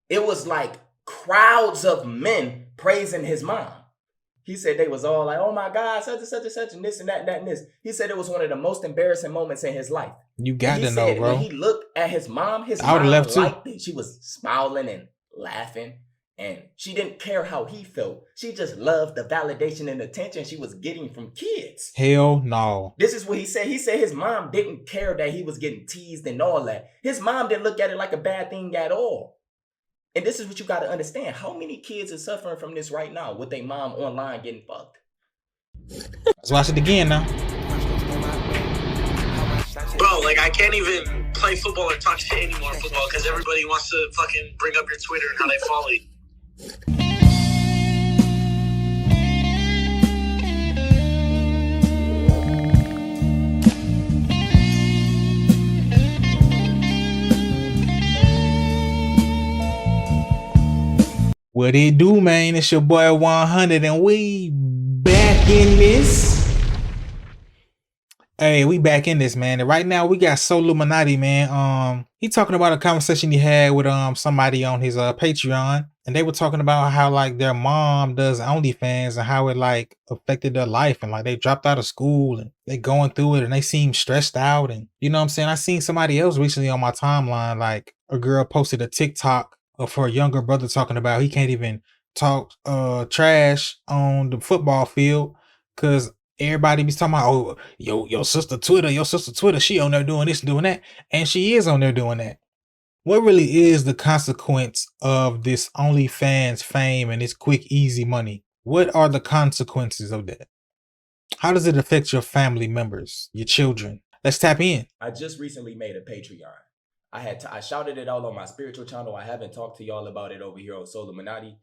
It was like crowds of men praising his mom. He said they was all like, "Oh my God, such and such and such, and this and that and that and this." He said it was one of the most embarrassing moments in his life. You And got he to know, said when bro. he looked at his mom I would have left too. liked it. She was smiling and laughing, and she didn't care how he felt. She just loved the validation and attention she was getting from kids. Hell no. This is what he said. He said his mom didn't care that he was getting teased and all that. His mom didn't look at it like a bad thing at all. And this is what you got to understand. How many kids are suffering from this right now with their mom online getting fucked? Let's watch it again now. Bro, like I can't even play football or talk shit anymore football because everybody wants to fucking bring up your Twitter and how they follow you. What it do, man? It's your boy 100 and we back in this. Hey, we back in this, man. And right now we got SoLLUMINATI, man. He talking about a conversation he had with somebody on his Patreon, and they were talking about how like their mom does OnlyFans and how it like affected their life, and like they dropped out of school and they going through it and they seem stressed out. And you know what I'm saying? I seen somebody else recently on my timeline, like a girl posted a TikTok of her younger brother talking about he can't even talk trash on the football field because everybody be talking about, oh, your sister Twitter, she on there doing this and doing that. And she is on there doing that. What really is the consequence of this OnlyFans fame and this quick, easy money? What are the consequences of that? How does it affect your family members, your children? Let's tap in. I just recently made a Patreon. I shouted it all on my spiritual channel. I haven't talked to y'all about it over here on SoLLUMINATI.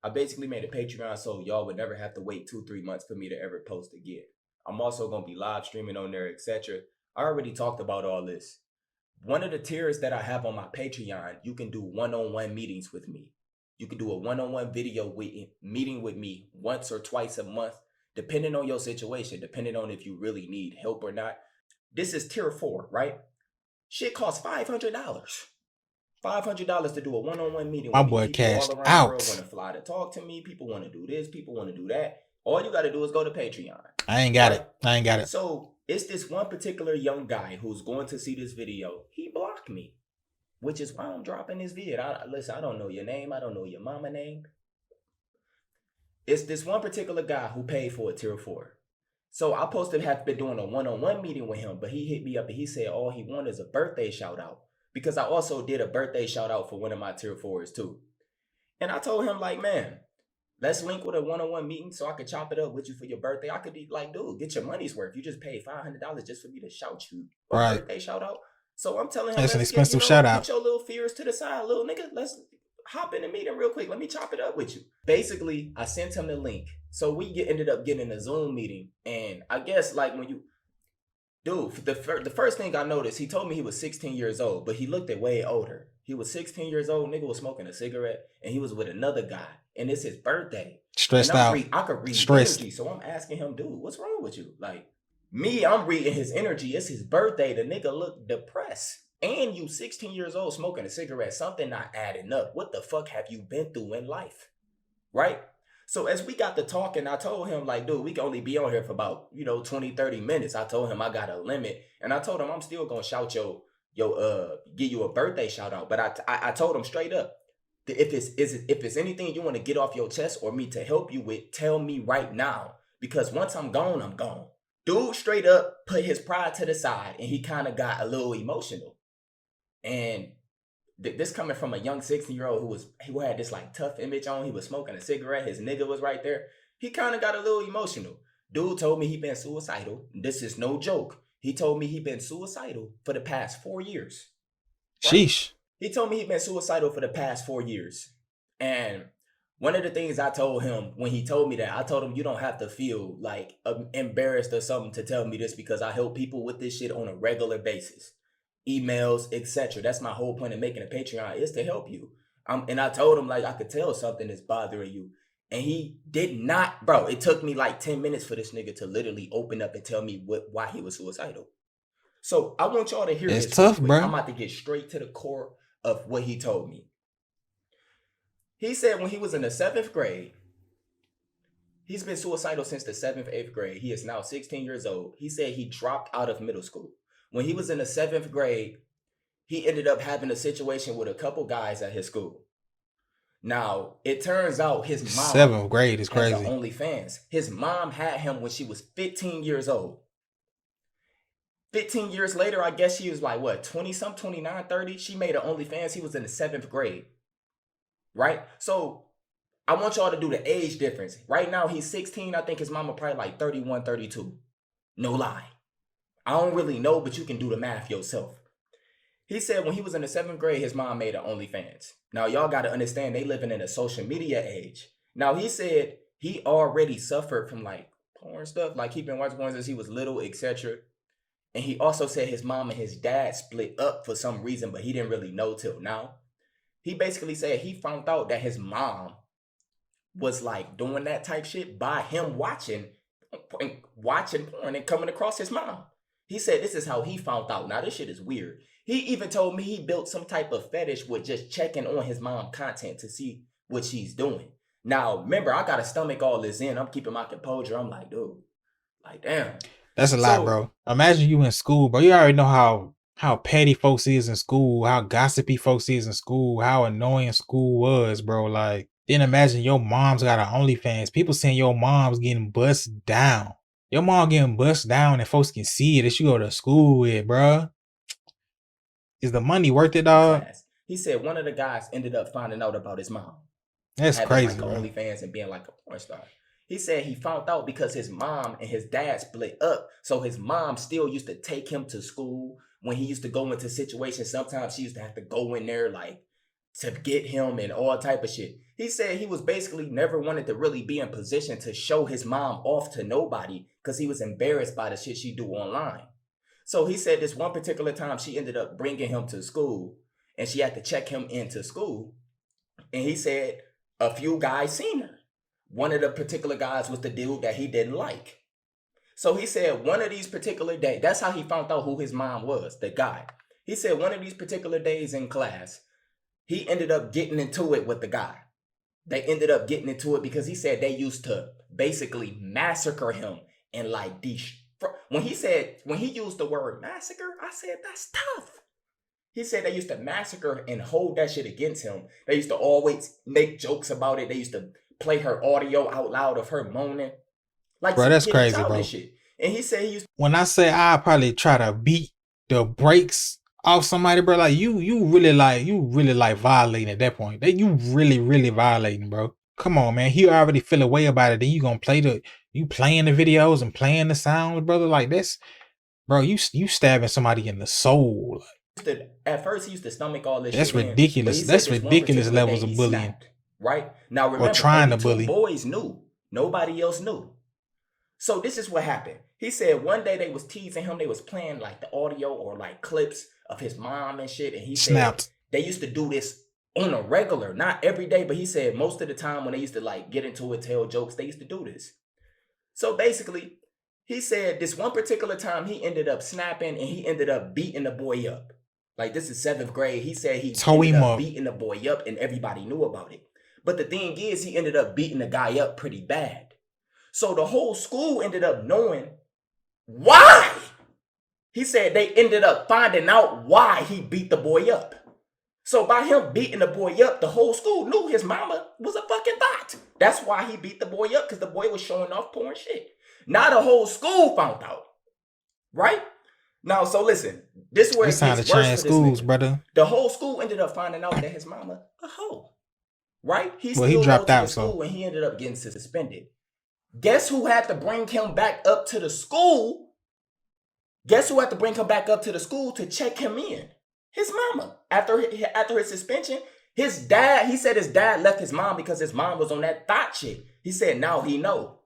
I basically made a Patreon so y'all would never have to wait 2-3 months for me to ever post again. I'm also going to be live streaming on there, etc. I already talked about all this. One of the tiers that I have on my Patreon, you can do one-on-one meetings with me. You can do a one-on-one video meeting with me once or twice a month, depending on your situation, depending on if you really need help or not. This is tier 4, right? Shit costs $500. $500 to do a one-on-one meeting My with me. boy People cashed all around out. the world want to fly to talk to me. People want to do this. People want to do that. All you got to do is go to Patreon. I ain't got it. So it's this one particular young guy who's going to see this video. He blocked me, which is why I'm dropping this vid. Listen, I don't know your name. I don't know your mama name. It's this one particular guy who paid for a tier 4. So I supposed to have been doing a one-on-one meeting with him, but he hit me up and he said all he wanted is a birthday shout out. Because I also did a birthday shout out for one of my tier 4s too. And I told him like, man, let's link with a one-on-one meeting so I could chop it up with you for your birthday. I could be like, dude, get your money's worth. You just paid $500 just for me to shout you a birthday shout out. So I'm telling him, that's an expensive shout out. Put your little fears to the side, little nigga. Let's hop in the meeting real quick. Let me chop it up with you. Basically, I sent him the link. So we ended up getting a Zoom meeting. And I guess like when you, dude, the first thing I noticed, he told me he was 16 years old, but he looked at way older. He was 16 years old. Nigga was smoking a cigarette and he was with another guy. And it's his birthday. Stressed out. I could read energy. So I'm asking him, dude, what's wrong with you? Like me, I'm reading his energy. It's his birthday. The nigga looked depressed. And you 16 years old smoking a cigarette, something not adding up. What the fuck have you been through in life? Right? So as we got to talking, I told him like, dude, we can only be on here for about, 20, 30 minutes. I told him I got a limit. And I told him I'm still going to shout give you a birthday shout out. But I told him straight up, if it's anything you want to get off your chest or me to help you with, tell me right now. Because once I'm gone, I'm gone. Dude straight up put his pride to the side and he kind of got a little emotional. And this coming from a young 16-year-old who had this like tough image on. He was smoking a cigarette. His nigga was right there. He kind of got a little emotional. Dude told me he been suicidal. This is no joke. He told me he been suicidal for the past 4 years. Right? Sheesh. He told me he been suicidal for the past 4 years. And one of the things I told him when he told me that, I told him you don't have to feel like embarrassed or something to tell me this because I help people with this shit on a regular basis. Emails, etc. That's my whole point of making a Patreon is to help you. And I told him like I could tell something is bothering you. And he did not, bro. It took me like 10 minutes for this nigga to literally open up and tell me why he was suicidal. So I want y'all to hear this. It's tough, bro. I'm about to get straight to the core of what he told me. He said when he was in the 7th grade, he's been suicidal since the 7th, 8th grade. He is now 16 years old. He said he dropped out of middle school. When he was in the 7th grade, he ended up having a situation with a couple guys at his school. Now, it turns out his mom 7th grade is has crazy. the OnlyFans. His mom had him when she was 15 years old. 15 years later, I guess she was like, what, 20-something, 29, 30? She made an OnlyFans. He was in the 7th grade. Right? So, I want y'all to do the age difference. Right now, he's 16. I think his mama probably like 31, 32. No lie. I don't really know, but you can do the math yourself. He said when he was in the 7th grade, his mom made an OnlyFans. Now, y'all got to understand, they living in a social media age. Now, he said he already suffered from like porn stuff, like he been watching porn since he was little, etc. And he also said his mom and his dad split up for some reason, but he didn't really know till now. He basically said he found out that his mom was like doing that type shit by him watching porn and coming across his mom. He said this is how he found out. Now, this shit is weird. He even told me he built some type of fetish with just checking on his mom content to see what she's doing. Now, remember, I got to stomach all this in. I'm keeping my composure. I'm like, dude, like, damn. That's a lot, bro. Imagine you in school, bro. You already know how petty folks is in school, how gossipy folks is in school, how annoying school was, bro. Like, then imagine your mom's got an OnlyFans. People saying your mom's getting bust down. Your mom getting bust down and folks can see it that you go to school with, bro. Is the money worth it, dog? He said one of the guys ended up finding out about his mom. That's crazy, like bro. OnlyFans and being like a porn star. He said he found out because his mom and his dad split up. So his mom still used to take him to school. When he used to go into situations, sometimes she used to have to go in there like to get him and all type of shit. He said he was basically never wanted to really be in position to show his mom off to nobody because he was embarrassed by the shit she do online. So he said this one particular time she ended up bringing him to school and she had to check him into school. And he said a few guys seen her. One of the particular guys was the dude that he didn't like. So he said one of these particular days, that's how he found out who his mom was, the guy. He said one of these particular days in class, he ended up getting into it with the guy. They ended up getting into it because he said they used to basically massacre him and like when he used the word massacre, I said, that's tough. He said they used to massacre and hold that shit against him. They used to always make jokes about it. They used to play her audio out loud of her moaning. Like, bro, that's crazy, bro. Shit. And he said he used when I say I probably try to beat the brakes off somebody, bro, like you really like violating at that point. You really violating, bro. Come on, man. He already feel a way about it. Then you gonna playing the videos and playing the sounds, brother. Like this, bro. You stabbing somebody in the soul. At first, he used to stomach all this. That's shit ridiculous. That's ridiculous levels of bullying. Snapped, right now, remember, or trying to bully. Two boys knew. Nobody else knew. So this is what happened. He said one day they was teasing him. They was playing like the audio or like clips of his mom and shit. And he snapped. Said they used to do this on a regular, not every day, but he said most of the time when they used to like get into it, tell jokes, they used to do this. So basically, he said this one particular time he ended up snapping and he ended up beating the boy up. Like this is 7th grade. He said he ended up beating the boy up and everybody knew about it. But the thing is, he ended up beating the guy up pretty bad. So the whole school ended up knowing why. He said they ended up finding out why he beat the boy up. So by him beating the boy up, the whole school knew his mama was a fucking thot. That's why he beat the boy up, because the boy was showing off porn shit. Now the whole school found out. Right? Now, so listen, this is where it gets worse for this schools, brother. The whole school ended up finding out that his mama a hoe. Right? He dropped out, school and he ended up getting suspended. Guess who had to bring him back up to the school? Guess who had to bring him back up to the school to check him in? His mama. After his suspension, his dad, he said his dad left his mom because his mom was on that thought shit. He said now he know.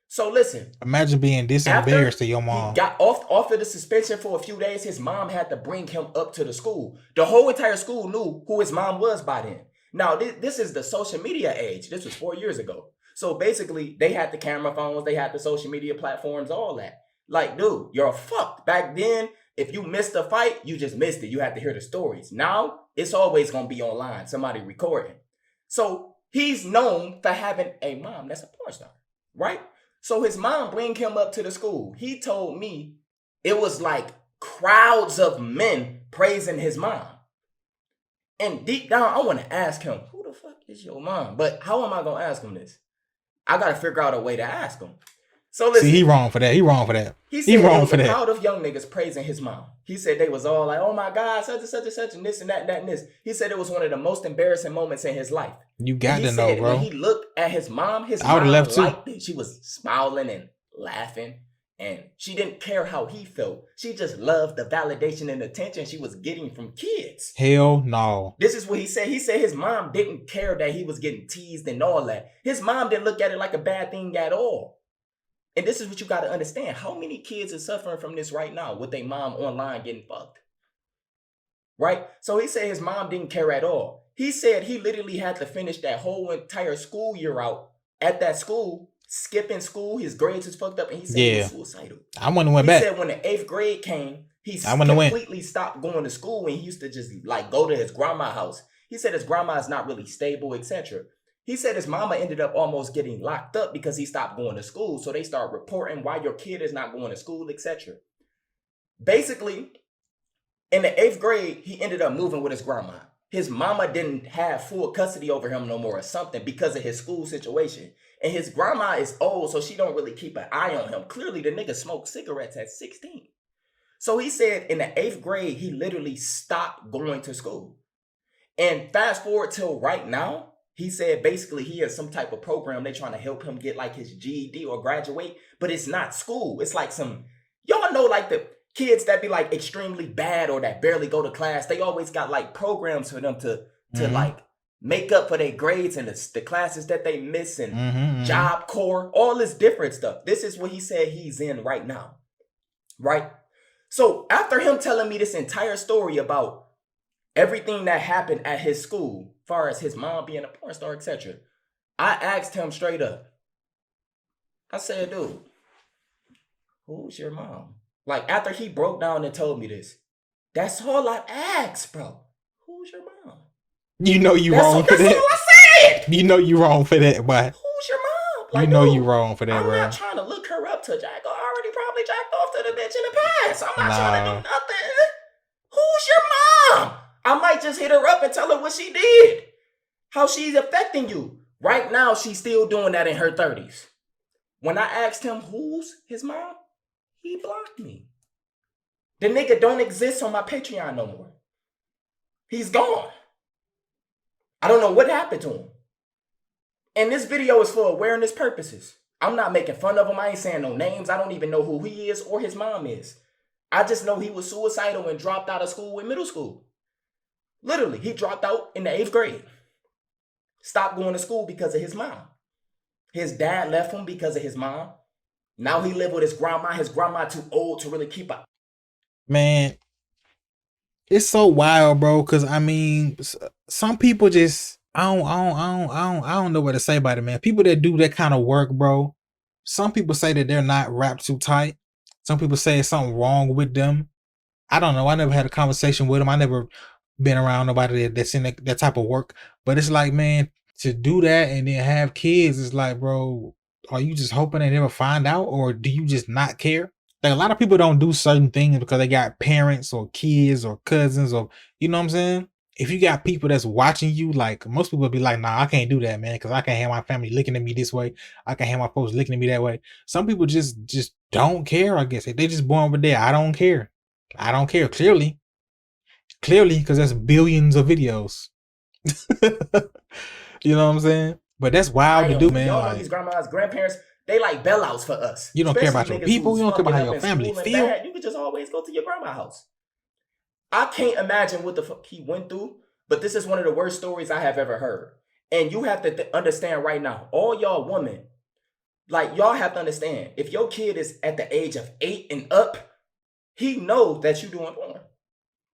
So listen. Imagine being this embarrassed to your mom. He got off of the suspension for a few days. His mom had to bring him up to the school. The whole entire school knew who his mom was by then. Now, this is the social media age. This was 4 years ago. So basically, they had the camera phones, they had the social media platforms, all that. Like, dude, you're fucked. Back then, if you missed a fight, you just missed it. You had to hear the stories. Now, it's always going to be online, somebody recording. So he's known for having a mom that's a porn star, right? So his mom bring him up to the school. He told me it was like crowds of men praising his mom. And deep down, I want to ask him, who the fuck is your mom? But how am I going to ask him this? I got to figure out a way to ask him. So listen. See, he wrong for that. He wrong for that. He said there was a crowd of young niggas praising his mom. He said they was all like, oh my God, such and such and such and this and that and that and this. He said it was one of the most embarrassing moments in his life. You got to know, bro. When he looked at his mom liked it. She was smiling and laughing. And she didn't care how he felt. She just loved the validation and attention she was getting from kids. Hell no. This is what he said. He said his mom didn't care that he was getting teased and all that. His mom didn't look at it like a bad thing at all. And this is what you got to understand. How many kids are suffering from this right now with their mom online getting fucked? Right? So he said his mom didn't care at all. He said he literally had to finish that whole entire school year out at that school, skipping school. His grades was fucked up, and he said he was suicidal. I wouldn't have went back. He said when the 8th grade came, he completely stopped going to school, and he used to just like go to his grandma's house. He said his grandma is not really stable, etc. He said his mama ended up almost getting locked up because he stopped going to school. So they start reporting why your kid is not going to school, etc. Basically, in the 8th grade, he ended up moving with his grandma. His mama didn't have full custody over him no more or something because of his school situation. And his grandma is old, so she don't really keep an eye on him. Clearly, the nigga smoked cigarettes at 16. So he said in the 8th grade, he literally stopped going to school. And fast forward till right now, he said basically he has some type of program. They're trying to help him get like his GED or graduate, but it's not school. It's like y'all know like the kids that be like extremely bad or that barely go to class. They always got like programs for them to like make up for their grades and the classes that they miss and Job Corps, all this different stuff. This is what he said he's in right now, right? So after him telling me this entire story about everything that happened at his school, as far as his mom being a porn star, etc., I asked him straight up. I said, dude, who's your mom? Like after he broke down and told me this, that's all I asked, bro. Who's your mom? You know you wrong for that. That's all I said. You know you wrong for that, but who's your mom? Like, you know you wrong for that, bro. I'm not trying to look her up to jack. I already probably jacked off to the bitch in the past. I'm not trying to do nothing. Who's your mom? I might just hit her up and tell her what she did. How she's affecting you. Right now, she's still doing that in her 30s. When I asked him who's his mom, he blocked me. The nigga don't exist on my Patreon no more. He's gone. I don't know what happened to him. And this video is for awareness purposes. I'm not making fun of him. I ain't saying no names. I don't even know who he is or his mom is. I just know he was suicidal and dropped out of school in middle school. Literally, he dropped out in the 8th grade. Stopped going to school because of his mom. His dad left him because of his mom. Now he live with his grandma. His grandma too old to really keep up. Man, it's so wild, bro. Cause I mean, some people just I don't know what to say about it, man. People that do that kind of work, bro. Some people say that they're not wrapped too tight. Some people say it's something wrong with them. I don't know. I never had a conversation with them. I never been around nobody that's in that type of work. But it's like, man, to do that and then have kids, it's like, bro, are you just hoping they never find out, or do you just not care? Like a lot of people don't do certain things because they got parents or kids or cousins or, you know what I'm saying? If you got people that's watching you, like most people be like, nah, I can't do that, man, because I can't have my family looking at me this way. I can't have my folks looking at me that way. Some people just don't care, I guess. They just born over there. I don't care. I don't care. Clearly, because there's billions of videos. You know what I'm saying? But that's wild to do, man. Y'all know these grandmas, grandparents, they like bailouts for us. You don't care about your people. You don't care about how your family feel. You could just always go to your grandma's house. I can't imagine what the fuck he went through, but this is one of the worst stories I have ever heard. And you have to understand right now, all y'all women, like y'all have to understand, if your kid is at the age of 8 and up, he knows that you doing porn.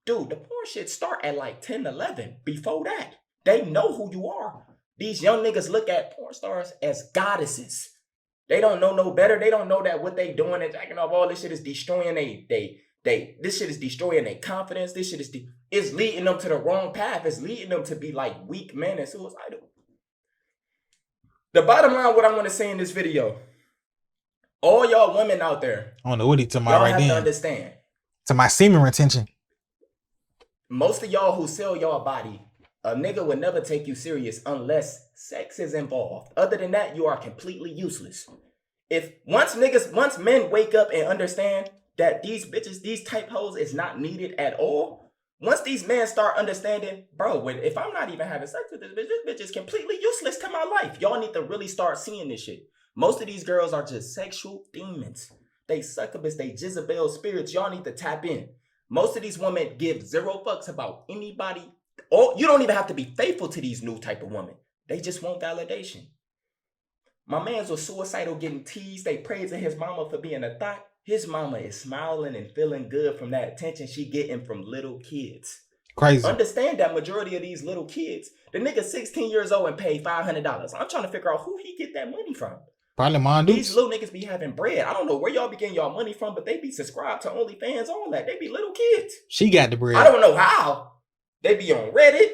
Dude, the porn shit start at like 10, 11. Before that, they know who you are. These young niggas look at porn stars as goddesses. They don't know no better. They don't know that what they doing and jacking off all this shit is destroying this shit is destroying their confidence. This shit is it's leading them to the wrong path. It's leading them to be like weak men and suicidal. The bottom line, what I want to say in this video, all y'all women out there, I don't know what he talking y'all about right have to then. understand. To my semen retention. Most of y'all who sell y'all body, a nigga would never take you serious unless sex is involved. Other than that, you are completely useless. If once men wake up and understand that these bitches, these type hoes is not needed at all, once these men start understanding, bro, if I'm not even having sex with this bitch is completely useless to my life. Y'all need to really start seeing this shit. Most of these girls are just sexual demons. They succubus, they Jezebel spirits. Y'all need to tap in. Most of these women give zero fucks about anybody. Or you don't even have to be faithful to these new type of women. They just want validation. My man's was suicidal, getting teased. They praising his mama for being a thought. His mama is smiling and feeling good from that attention she getting from little kids. Crazy. Understand that majority of these little kids, the nigga 16 years old and paid $500. I'm trying to figure out who he get that money from. Probably mine dudes. These little niggas be having bread. I don't know where y'all be getting y'all money from, but they be subscribed to OnlyFans, all that. They be little kids. She got the bread. I don't know how. They be on Reddit.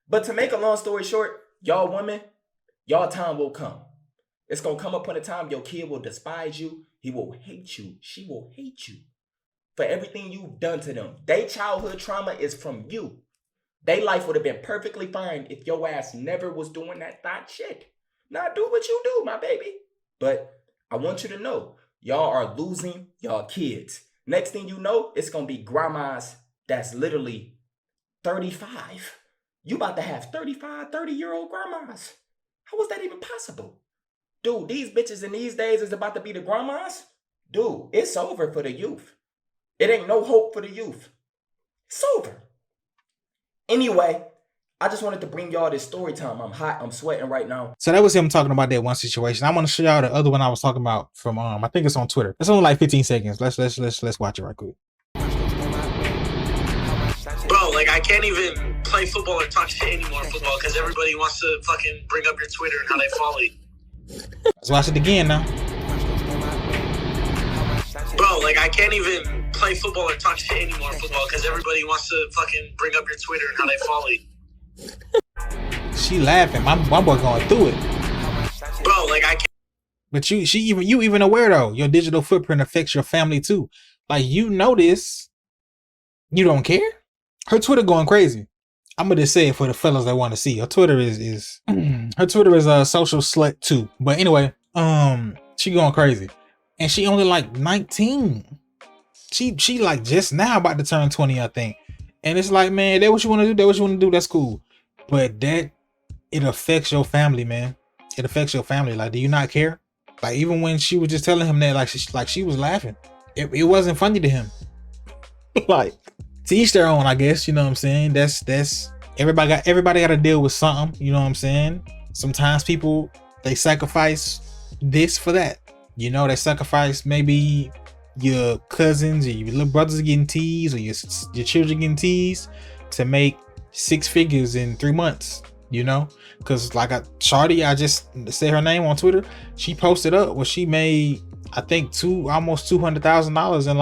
But to make a long story short, y'all women, y'all time will come. It's going to come upon a time your kid will despise you. He will hate you. She will hate you for everything you've done to them. Their childhood trauma is from you. Their life would have been perfectly fine if your ass never was doing that thought shit. Now do what you do, my baby. But I want you to know, y'all are losing y'all kids. Next thing you know, it's going to be grandmas that's literally 35. You about to have 35, 30-year-old grandmas. How was that even possible? Dude, these bitches in these days is about to be the grandmas. Dude, it's over for the youth. It ain't no hope for the youth. It's over. Anyway, I just wanted to bring y'all this story time. I'm hot. I'm sweating right now. So that was him talking about that one situation. I want to show y'all the other one I was talking about from I think it's on Twitter. It's only like 15 seconds. Let's watch it right quick. Bro, like I can't even play football or talk shit anymore football because everybody wants to fucking bring up your Twitter and how they follow you. Let's watch it again now. Bro, like I can't even play football or talk shit anymore football because everybody wants to fucking bring up your Twitter and how they follow you. She laughing. My boy going through it. Bro, like I can't. But you even aware though, your digital footprint affects your family too. Like you know this. You don't care? Her Twitter going crazy. I'm gonna just say it for the fellas that want to see. Her Twitter is her Twitter is a social slut too. But anyway, she going crazy. And she only like 19. She like just now about to turn 20, I think. And it's like, man, that's what you want to do. That's what you want to do. That's cool. But it affects your family, man. It affects your family. Like, do you not care? Like, even when she was just telling him that, like she was laughing. It wasn't funny to him. Like, to each their own, I guess. You know what I'm saying? That's everybody got to deal with something. You know what I'm saying? Sometimes people, they sacrifice this for that. You know, they sacrifice maybe your cousins or your little brothers getting teased or your children getting teased to make 6 figures in 3 months. You know, because like Shawty, I just said her name on Twitter. She posted up where she made, I think, almost $200,000 in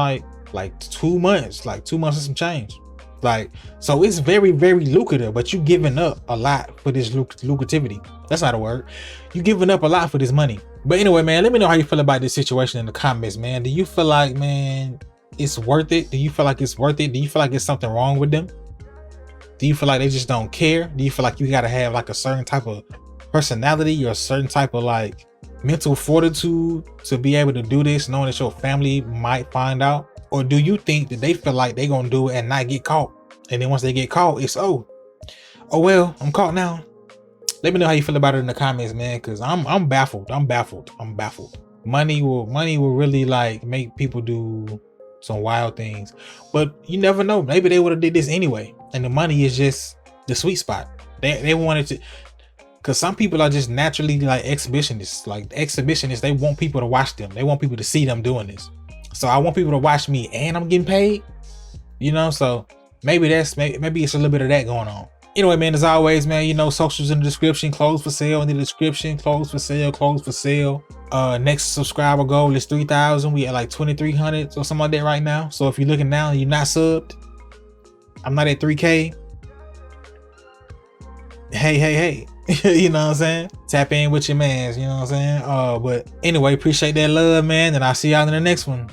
like 2 months, like 2 months and some change. Like, so it's very, very lucrative, but you giving up a lot for this lucrativity. That's not a word. You giving up a lot for this money. But anyway, man, let me know how you feel about this situation in the comments, man. Do you feel like, man, it's worth it? Do you feel like it's worth it? Do you feel like there's something wrong with them? Do you feel like they just don't care? Do you feel like you got to have like a certain type of personality or a certain type of like mental fortitude to be able to do this, knowing that your family might find out? Or do you think that they feel like they're going to do it and not get caught? And then once they get caught, it's, oh well, I'm caught now. Let me know how you feel about it in the comments, man, because I'm baffled. I'm baffled. Money will really like make people do some wild things. But you never know. Maybe they would have did this anyway. And the money is just the sweet spot. They wanted to, because some people are just naturally like exhibitionists. Like exhibitionists, they want people to watch them. They want people to see them doing this. So I want people to watch me and I'm getting paid. You know, so maybe it's a little bit of that going on. Anyway, man, as always, man, you know, socials in the description, closed for sale in the description, closed for sale. Next subscriber goal is 3,000. We at like 2,300 or something like that right now. So if you're looking now and you're not subbed, I'm not at 3K. Hey. You know what I'm saying? Tap in with your mans, you know what I'm saying? But anyway, appreciate that love, man, and I'll see y'all in the next one.